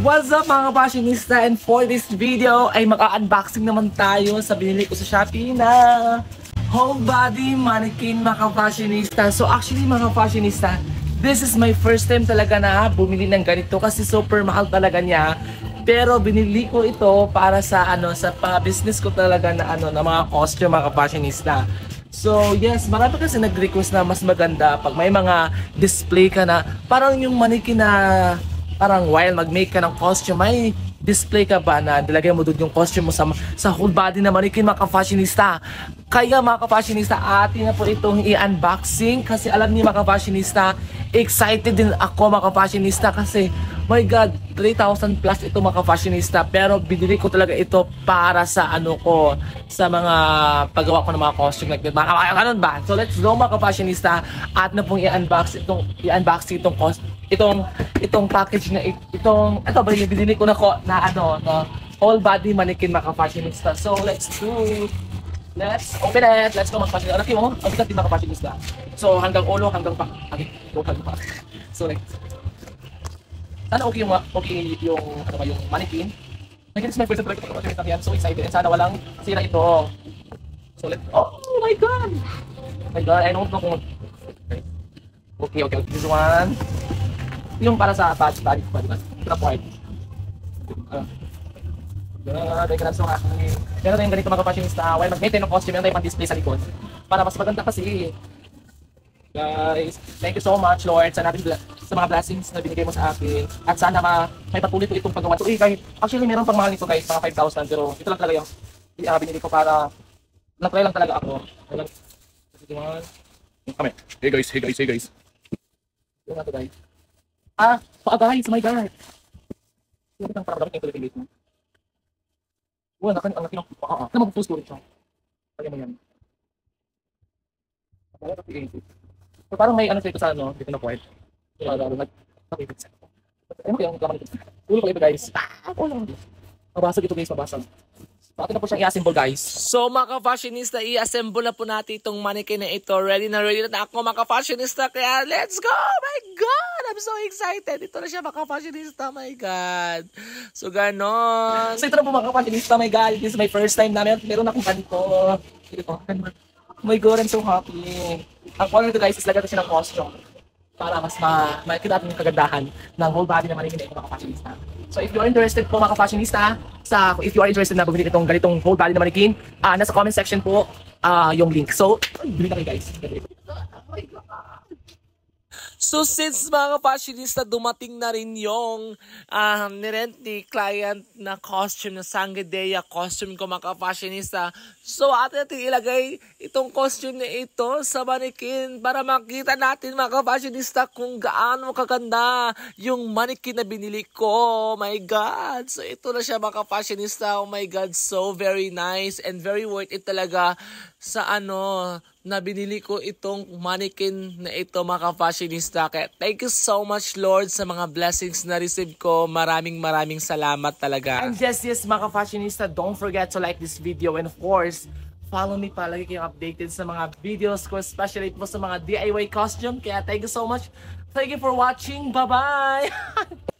What's up mga fashionista, and for this video ay maka-unboxing naman tayo sa binili ko sa Shopee na whole body mannequin mga fashionista. So actually mga fashionista, this is my first time talaga na bumili ng ganito kasi super mahal talaga niya. Pero binili ko ito para sa sa business ko talaga na na mga costume mga fashionista. So yes, marami kasi nag-request na mas maganda pag may mga display ka na parang yung mannequin na parang while mag-make ka ng costume, may display ka ba na nilagay mo doon yung costume mo sa whole body na mannequin mga ka-fashionista. Kaya mga ka-fashionista, atin na po itong i-unboxing kasi alam niyo mga ka-fashionista, excited din ako mga ka-fashionista kasi my God, 3,000 plus ito mga ka-fashionista, pero binili ko talaga ito para sa sa mga paggawa ko ng mga costume like that. Ganun ba? So let's go mga ka-fashionista at na pong i-unbox itong package na ito ba yung binili ko na whole body mannequin mga ka-fashionista. So let's open it. Let's go mga ka-fashionista. Alam mo, ang bigat din mga ka-fashionista. So hanggang ulo, hanggang pa. So sana okay yung mannequin. Again, it's my first time talaga yan. So excited and sana walang sira ito. So oh my God! Oh my God, I don't know kung okay. This one. Yung para sa body pa, diba? Ito na part. So meron tayong ganito mga fashionista. While mag-maintain ng costume, meron tayong pang-display sa likod. Para mas maganda kasi. Guys, thank you so much Lord sa mga blessings na binigay mo sa akin. At sana may patuloy ko itong paggawa. So kahit actually meron pang mahal nito guys, mga 5,000, pero ito lang talaga yung binili ko para na-try lang talaga ako. Kami. Hey guys. Yung nga to guys. Guys, my God. Yung itang parang damit yung tuloy mo. Wala, ang laki ng na mag-full storage siya. Kaya mo yan. Kaya ito so parang may dito sa dito na point. Nag-nakipit sa. Ano kaya yung laman ito? Ulo ko ito guys. Mabasag ito guys, mabasag. Bakit na po siyang i-assemble guys? So mga ka-fashionista, i-assemble na po natin itong mannequin na ito. Ready na ako mga ka-fashionista. Kaya let's go! My God! I'm so excited. Ito na siya mga ka-fashionista. My God. So ganon. So ito na po mga ka-fashionista. My God. This is my first time namin. Meron akong ganito. Oh my God, I'm so happy. Ang color nito guys is lagyan siya ng costume para mas makikita natin yung kagandahan ng whole body na mannequin na ito mga ka-fashionista. So if you are interested po mga ka-fashionista, if you are interested na bumili itong ganitong whole body na mannequin, nasa comment section po yung link. So, bili na kayo guys. So since mga fashionista dumating na rin yung nirent ni client na costume na Sangedea costume ko mga fashionista. So atin natin ilagay itong costume na ito sa mannequin para makita natin mga fashionista kung gaano kaganda yung mannequin na binili ko. Oh my God! So ito na siya mga fashionista. Oh my God! So very nice and very worth it talaga sa na binili ko itong mannequin na ito mga fashionista. Kaya thank you so much Lord sa mga blessings na receive ko. Maraming salamat talaga. And yes mga fashionista, don't forget to like this video and of course, follow me palagi kayong updated sa mga videos ko, especially po sa mga DIY costume. Kaya thank you so much. Thank you for watching. Bye-bye!